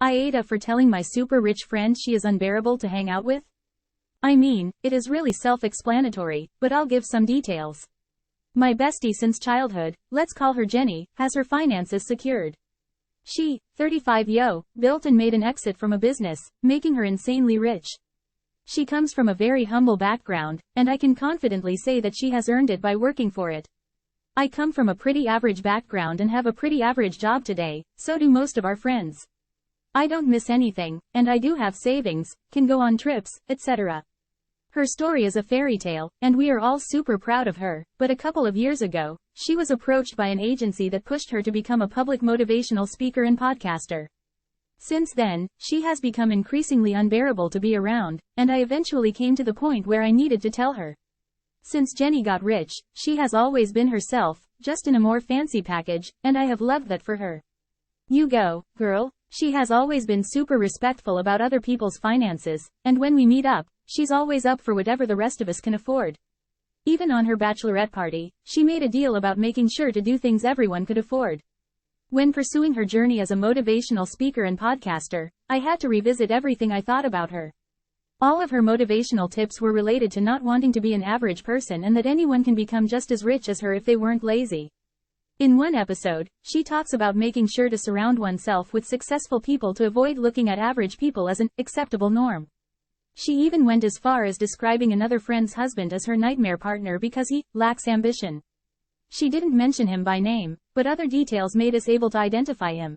AITA for telling my super rich friend she is unbearable to hang out with? I mean, it is really self-explanatory, but I'll give some details. My bestie since childhood, let's call her Jenny, has her finances secured. She, 35 built and made an exit from a business, making her insanely rich. She comes from a very humble background, and I can confidently say that she has earned it by working for it. I come from a pretty average background and have a pretty average job today, so do most of our friends. I don't miss anything, and I do have savings, can go on trips, etc. Her story is a fairy tale, and we are all super proud of her, but a couple of years ago, she was approached by an agency that pushed her to become a public motivational speaker and podcaster. Since then, she has become increasingly unbearable to be around, and I eventually came to the point where I needed to tell her. Since Jenny got rich, she has always been herself, just in a more fancy package, and I have loved that for her. You go, girl. She has always been super respectful about other people's finances, and when we meet up, she's always up for whatever the rest of us can afford. Even on her bachelorette party, she made a deal about making sure to do things everyone could afford. When pursuing her journey as a motivational speaker and podcaster, I had to revisit everything I thought about her. All of her motivational tips were related to not wanting to be an average person and that anyone can become just as rich as her if they weren't lazy. In one episode, she talks about making sure to surround oneself with successful people to avoid looking at average people as an acceptable norm. She even went as far as describing another friend's husband as her nightmare partner because he lacks ambition. She didn't mention him by name, but other details made us able to identify him.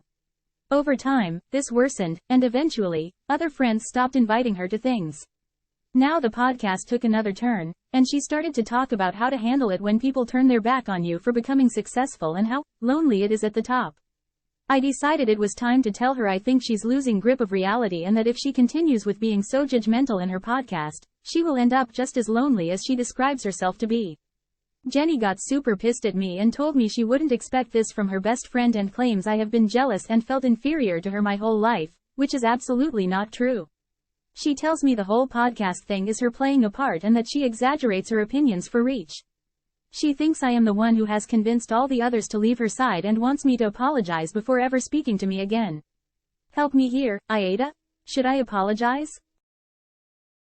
Over time, this worsened, and eventually, other friends stopped inviting her to things. Now the podcast took another turn, and she started to talk about how to handle it when people turn their back on you for becoming successful and how lonely it is at the top. I decided it was time to tell her I think she's losing grip of reality and that if she continues with being so judgmental in her podcast, she will end up just as lonely as she describes herself to be. Jenny got super pissed at me and told me she wouldn't expect this from her best friend and claims I have been jealous and felt inferior to her my whole life, which is absolutely not true. She tells me the whole podcast thing is her playing a part and that she exaggerates her opinions for reach. She thinks I am the one who has convinced all the others to leave her side and wants me to apologize before ever speaking to me again. Help me here, AITA? Should I apologize?